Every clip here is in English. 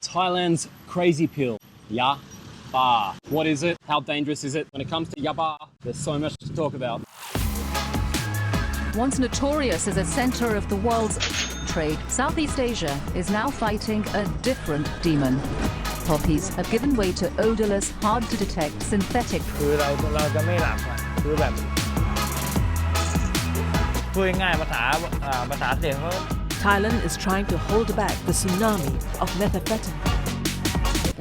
Thailand's crazy pill, YAA BAA. What is it? How dangerous is it? When it comes to YAA BAA, there's so much to talk about. Once notorious as a center of the world's trade, Southeast Asia is now fighting a different demon. Poppies have given way to odorless, hard-to-detect synthetic. คือเราจะไม่หลับอ่ะคือแบบพูดง่ายๆภาษาเสียงเขา Thailand is trying to hold back the tsunami of methamphetamine.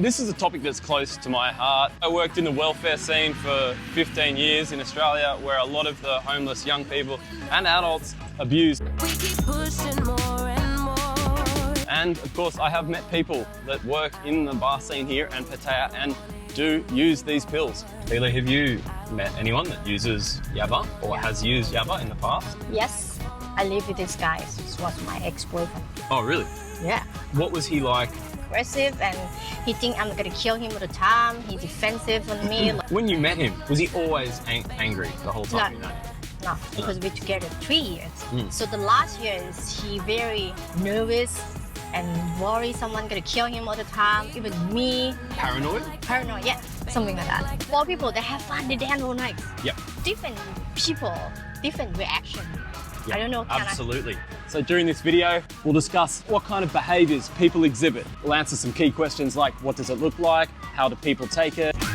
This is a topic that's close to my heart. I worked in the welfare scene for 15 years in Australia, where a lot of the homeless young people and adults abuse. We keep pushing more and more. And of course, I have met people that work in the bar scene here and Pattaya and do use these pills. Leela, have you met anyone that uses YAA BAA or has used YAA BAA in the past? Yes, I live with this guy. This was my ex-boyfriend. Oh, really? Yeah. What was he like? Aggressive, and he think I'm gonna kill him all the time. He's defensive on me. When you met him, was he always angry the whole time? No. No, because we're together 3 years. So the last year is he very nervous and worried someone gonna kill him all the time. Even me. Paranoid? Paranoid, yeah, something like that. For people, they have fun, they dance all night. Yep. Different people, different reaction. Yep, I don't know. Absolutely. So during this video, we'll discuss what kind of behaviours people exhibit. We'll answer some key questions like what does it look like, how do people take it. And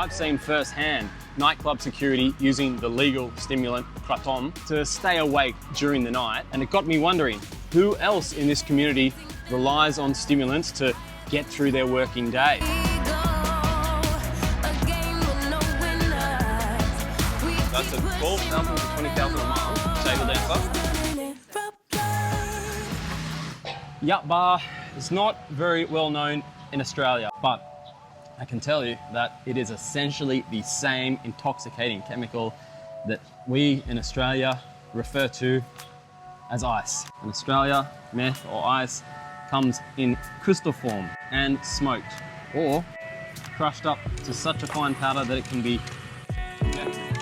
I've seen firsthand nightclub security using the legal stimulant kratom to stay awake during the night. And it got me wondering, who else in this community relies on stimulants to get through their working day? That's a 12,000 to 20,000 a month table dancer. YAA BAA is not very well known in Australia, but I can tell you that it is essentially the same intoxicating chemical that we in Australia refer to as ice. In Australia, meth or ice comes in crystal form and smoked, or crushed up to such a fine powder that it can be.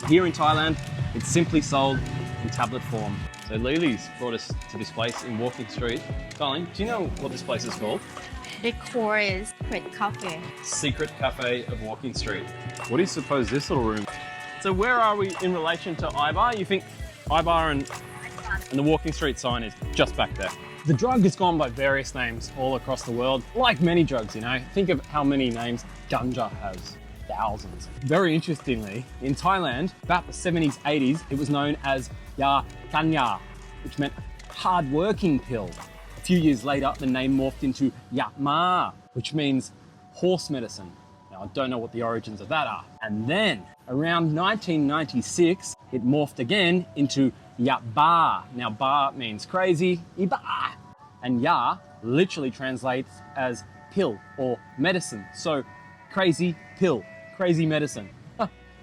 Here in Thailand, it's simply sold in tablet form. So Lily's brought us to this place in Walking Street. Darling, do you know what this place is called? The core is Secret Cafe. Secret Cafe of Walking Street. What do you suppose this little room? So where are we in relation to YAA BAA? You think YAA BAA and the Walking Street sign is just back there. The drug has gone by various names all across the world. Like many drugs, you know. Think of how many names ganja has. Thousands. Very interestingly, in Thailand, about the 70s, 80s, it was known as YAA Kanya, which meant hard-working pill. A few years later, the name morphed into YAA MA, which means horse medicine. Now, I don't know what the origins of that are. And then, around 1996, it morphed again into YAA BAA. Now, BA means crazy, Iba. And YA literally translates as pill or medicine. So, crazy pill. Crazy medicine.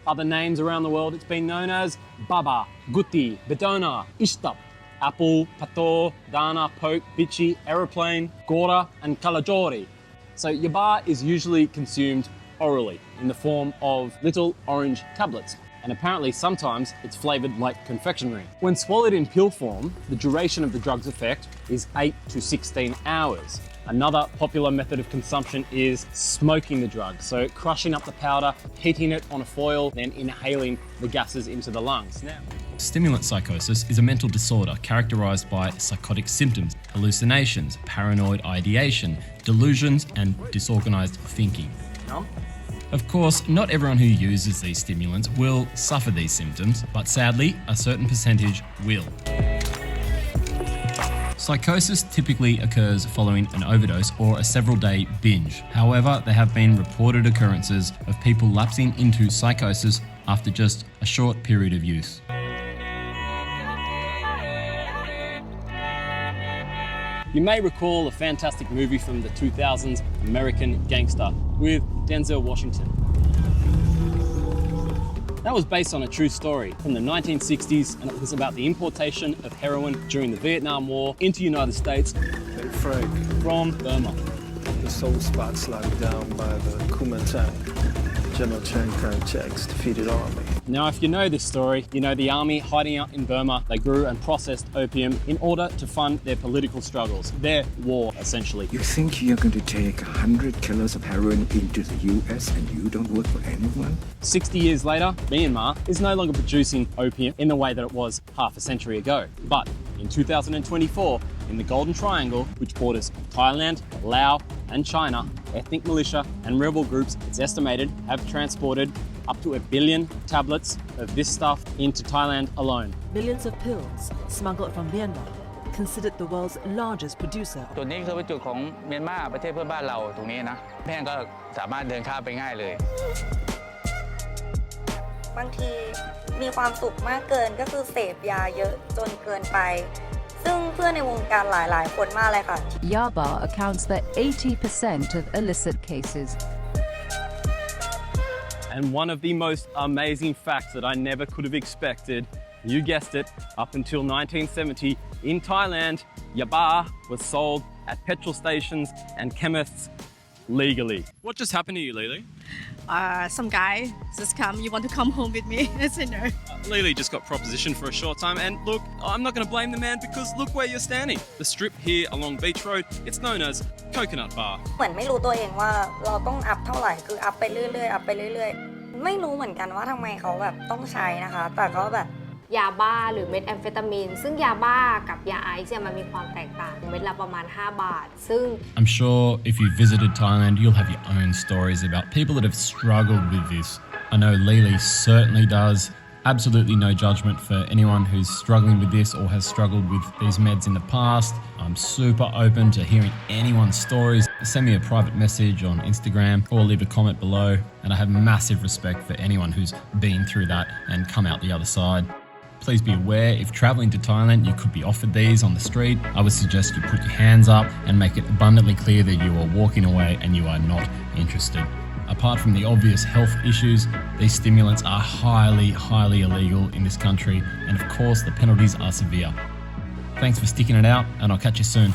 Other names around the world, it's been known as Baba, Guti, Bedona, Ishtap, Apple, Pato, Dana, Poke, Bichi, Aeroplane, Gora, and Kalajori. So YAA BAA is usually consumed orally in the form of little orange tablets. And apparently sometimes it's flavoured like confectionery. When swallowed in pill form, the duration of the drug's effect is 8 to 16 hours. Another popular method of consumption is smoking the drug. So crushing up the powder, heating it on a foil, then inhaling the gases into the lungs. Now, stimulant psychosis is a mental disorder characterized by psychotic symptoms, hallucinations, paranoid ideation, delusions, and disorganized thinking. Of course, not everyone who uses these stimulants will suffer these symptoms, but sadly, a certain percentage will. Psychosis typically occurs following an overdose or a several-day binge. However, there have been reported occurrences of people lapsing into psychosis after just a short period of use. you may recall a fantastic movie from the 2000s, American Gangster, with Denzel Washington. That was based on a true story from the 1960s, and it was about the importation of heroin during the Vietnam War into the United States from Burma. The soul spot's locked down by the Kuomintang, General Chiang Kai-shek's defeated army. Now, if you know this story, you know the army hiding out in Burma, they grew and processed opium in order to fund their political struggles, their war, essentially. You think you're going to take 100 kilos of heroin into the US and you don't work for anyone? 60 years later, Myanmar is no longer producing opium in the way that it was half a century ago. But in 2024, in the Golden Triangle, which borders Thailand, Laos, and China, ethnic militia and rebel groups, it's estimated, have transported up to 1 billion tablets of this stuff into Thailand alone. Millions of pills smuggled from Myanmar, considered the world's largest producer. จุดนี้คือจุดของเมียนมาประเทศเพื่อนบ้านเราตรงนี้นะแพงก็สามารถเดินข้ามไปง่ายเลย บางทีมีความสุขมากเกินก็คือเสพยาเยอะจนเกินไปซึ่งเพื่อนในวงการหลายๆคนมากเลยค่ะ YAA BAA accounts for 80% of illicit cases. And one of the most amazing facts that I never could have expected, you guessed it, up until 1970 in Thailand, YAA BAA was sold at petrol stations and chemists legally. What just happened to you, Lily? Some guy just come, you want to come home with me? I said no. Lily just got propositioned for a short time, and look, I'm not going to blame the man because look where you're standing. The strip here along Beach Road, it's known as Coconut Bar. เหมือนไม่รู้ตัวเองว่าเราต้องอัพเท่าไหร่คืออัพไปเรื่อยๆอัพไปเรื่อยๆไม่รู้เหมือนกันว่าทำไมเขาแบบต้องใช้นะคะแต่ก็แบบ ยาบ้าหรือเม็ดแอมเฟตามีนซึ่งยาบ้ากับยาไอซ์เนี่ยมันมีความแตกต่างเม็ดละประมาณ5 บาทซึ่ง I'm sure if you visited Thailand, you'll have your own stories about people that have struggled with this. I know Lily certainly does. Absolutely no judgment for anyone who's struggling with this or has struggled with these meds in the past. I'm super open to hearing anyone's stories. Send me a private message on Instagram or leave a comment below. And I have massive respect for anyone who's been through that and come out the other side. Please be aware, if travelling to Thailand, you could be offered these on the street. I would suggest you put your hands up and make it abundantly clear that you are walking away and you are not interested. Apart from the obvious health issues, these stimulants are highly, highly illegal in this country, and of course the penalties are severe. Thanks for sticking it out, and I'll catch you soon.